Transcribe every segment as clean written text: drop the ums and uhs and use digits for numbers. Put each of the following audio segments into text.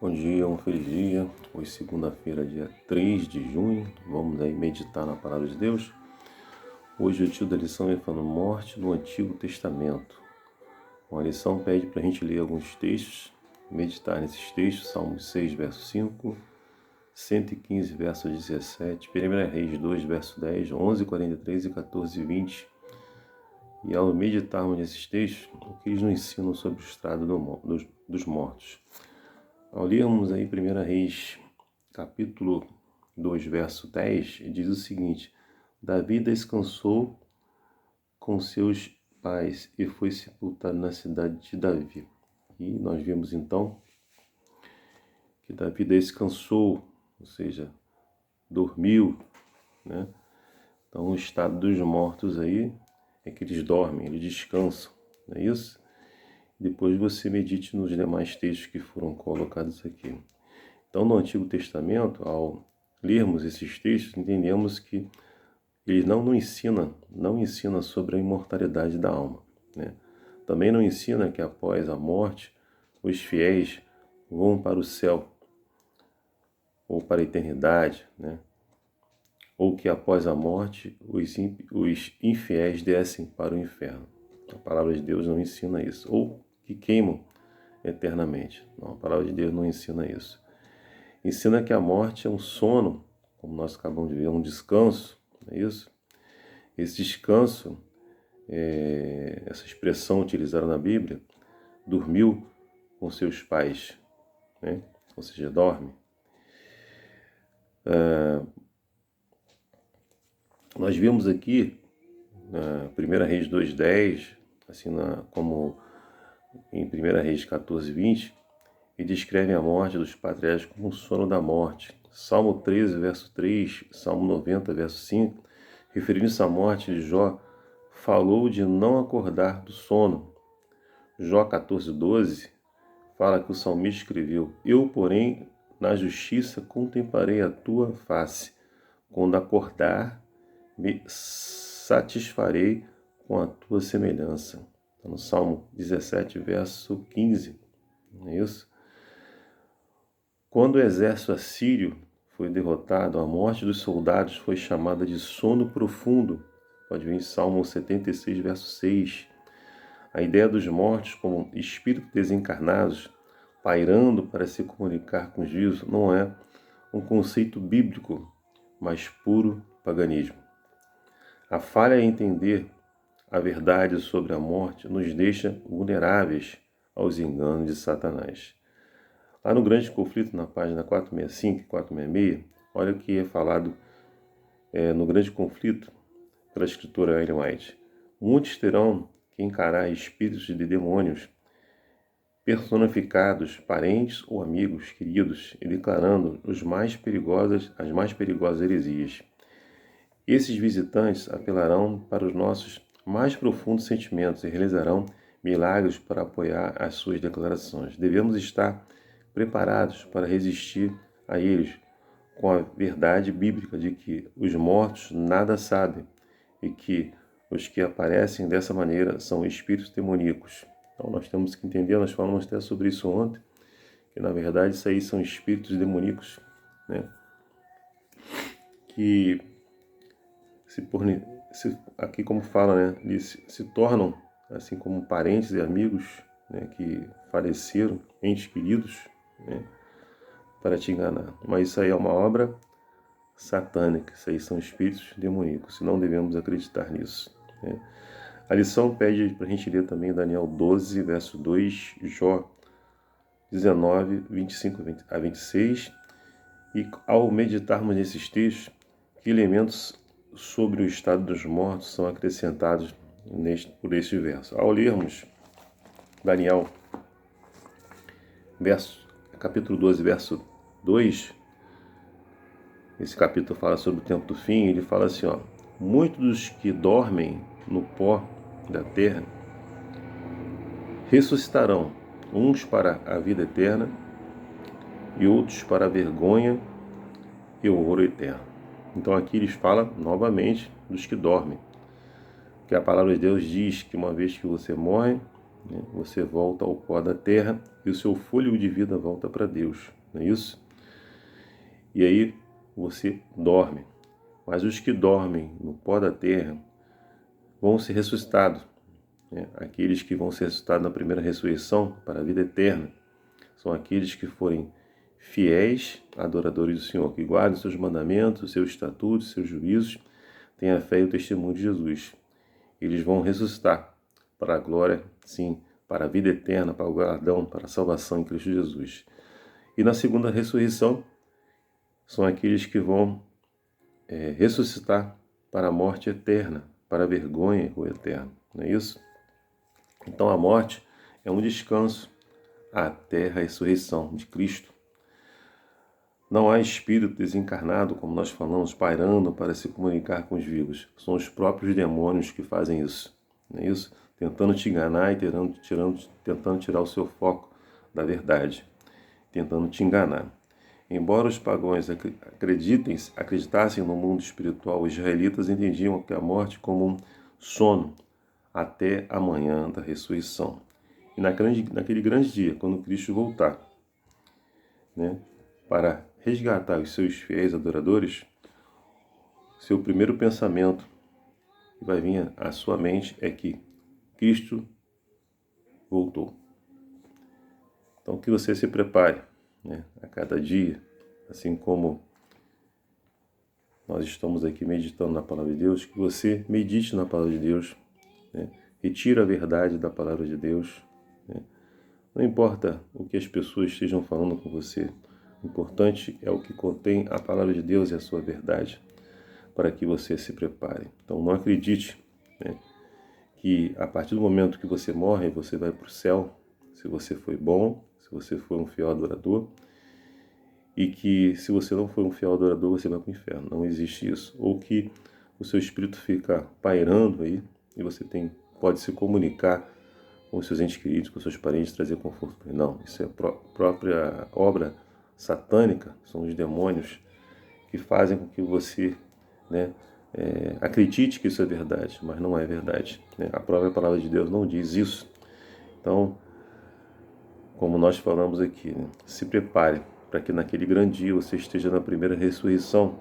Bom dia, um feliz dia. Hoje, segunda-feira, dia 3 de junho. Vamos aí meditar na Palavra de Deus. Hoje o título da lição é falando morte no Antigo Testamento. A lição pede para a gente ler alguns textos, meditar nesses textos. Salmos 6, verso 5, 115, verso 17, 1 Reis 2, verso 10, 11, 43 e 14, 20. E ao meditarmos nesses textos, o que eles nos ensinam sobre o estado dos mortos. Ao lermos aí 1 Reis, capítulo 2, verso 10, diz o seguinte: Davi descansou com seus pais e foi sepultado na cidade de Davi. E nós vimos então que Davi descansou, ou seja, dormiu, né? Então o estado dos mortos aí é que eles dormem, eles descansam, não é isso? Depois você medite nos demais textos que foram colocados aqui. Então, no Antigo Testamento, ao lermos esses textos, entendemos que ele não ensina sobre a imortalidade da alma, né? Também não ensina que após a morte, os fiéis vão para o céu, ou para a eternidade, né? Ou que após a morte, os infiéis descem para o inferno. A palavra de Deus não ensina isso. Ou que queimam eternamente. Não, a palavra de Deus não ensina isso. Ensina que a morte é um sono, como nós acabamos de ver, um descanso, não é isso? Esse descanso, essa expressão utilizada na Bíblia, dormiu com seus pais, né? Ou seja, dorme. Nós vimos aqui, na 1 Reis 2,10, assim como em 1 Reis 14,20, e descrevem a morte dos patriarcas como um sono da morte. Salmo 13, verso 3, Salmo 90, verso 5, referindo-se à morte de Jó, falou de não acordar do sono. Jó 14,12 fala que o salmista escreveu: Eu, porém, na justiça contemplarei a tua face. Quando acordar, me satisfarei com a tua semelhança. Está no Salmo 17, verso 15. Não é isso? Quando o exército assírio foi derrotado, a morte dos soldados foi chamada de sono profundo. Pode ver em Salmo 76, verso 6. A ideia dos mortos como espíritos desencarnados, pairando para se comunicar com o juízo, não é um conceito bíblico, mas puro paganismo. A falha em entender a verdade sobre a morte nos deixa vulneráveis aos enganos de Satanás. Lá no Grande Conflito, na página 465 e 466, olha o que é falado no Grande Conflito pela escritora Ellen White. Muitos terão que encarar espíritos de demônios personificados, parentes ou amigos queridos, e declarando as mais perigosas heresias. Esses visitantes apelarão para os nossos mais profundos sentimentos e realizarão milagres para apoiar as suas declarações. Devemos estar preparados para resistir a eles com a verdade bíblica de que os mortos nada sabem e que os que aparecem dessa maneira são espíritos demoníacos. Então nós temos que entender, nós falamos até sobre isso ontem, que na verdade isso aí são espíritos demoníacos, né? Que aqui como fala, né, eles se tornam assim como parentes e amigos, né, que faleceram, entes queridos, né, para te enganar. Mas isso aí é uma obra satânica, isso aí são espíritos demoníacos, e não devemos acreditar nisso, né? A lição pede para a gente ler também Daniel 12, verso 2, Jó 19, 25 a 26, e ao meditarmos nesses textos, que elementos sobre o estado dos mortos são acrescentados por este verso. Ao lermos Daniel, capítulo 12, verso 2, esse capítulo fala sobre o tempo do fim, ele fala assim, ó: muitos dos que dormem no pó da terra ressuscitarão, uns para a vida eterna e outros para a vergonha e o horror eterno. Então aqui eles falam novamente dos que dormem, que a palavra de Deus diz que uma vez que você morre, né, você volta ao pó da terra e o seu fôlego de vida volta para Deus, não é isso? E aí você dorme. Mas os que dormem no pó da terra vão ser ressuscitados. Aqueles que vão ser ressuscitados na primeira ressurreição para a vida eterna são aqueles que forem fiéis adoradores do Senhor, que guardem seus mandamentos, seus estatutos, seus juízos, tenham a fé e o testemunho de Jesus. Eles vão ressuscitar para a glória, sim, para a vida eterna, para o galardão, para a salvação em Cristo Jesus. E na segunda ressurreição são aqueles que vão ressuscitar para a morte eterna, para a vergonha e rua eterna, não é isso? Então a morte é um descanso até a ressurreição de Cristo. Não há espírito desencarnado, como nós falamos, pairando para se comunicar com os vivos. São os próprios demônios que fazem isso, não é isso? Tentando te enganar e tentando tirar o seu foco da verdade, tentando te enganar. Embora os pagãos acreditassem no mundo espiritual, os israelitas entendiam que a morte como um sono até a manhã da ressurreição. E naquele grande dia, quando Cristo voltar, para resgatar os seus fiéis adoradores, seu primeiro pensamento que vai vir à sua mente é que Cristo voltou. Então que você se prepare, a cada dia, assim como nós estamos aqui meditando na Palavra de Deus, que você medite na Palavra de Deus, retire a verdade da Palavra de Deus. Não importa o que as pessoas estejam falando com você, o importante é o que contém a Palavra de Deus e a sua verdade, para que você se prepare. Então não acredite que a partir do momento que você morre, você vai para o céu, se você foi bom, se você foi um fiel adorador, e que se você não for um fiel adorador, você vai para o inferno. Não existe isso. Ou que o seu espírito fica pairando aí, e você pode se comunicar com os seus entes queridos, com os seus parentes, trazer conforto para ele. Não, isso é própria obra satânica, são os demônios que fazem com que você acredite que isso é verdade, mas não é verdade. A própria Palavra de Deus não diz isso. Então, como nós falamos aqui, se prepare para que naquele grande dia você esteja na primeira ressurreição,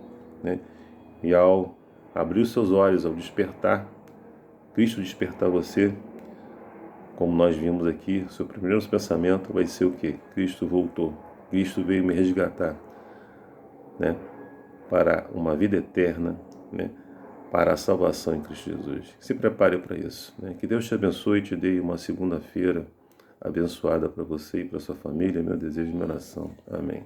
e ao abrir os seus olhos, ao despertar, Cristo despertar você, como nós vimos aqui, seu primeiro pensamento vai ser o quê? Cristo voltou, Cristo veio me resgatar, para uma vida eterna, para a salvação em Cristo Jesus. Se prepare para isso. Que Deus te abençoe e te dê uma segunda-feira abençoada para você e para sua família, meu desejo e minha oração. Amém.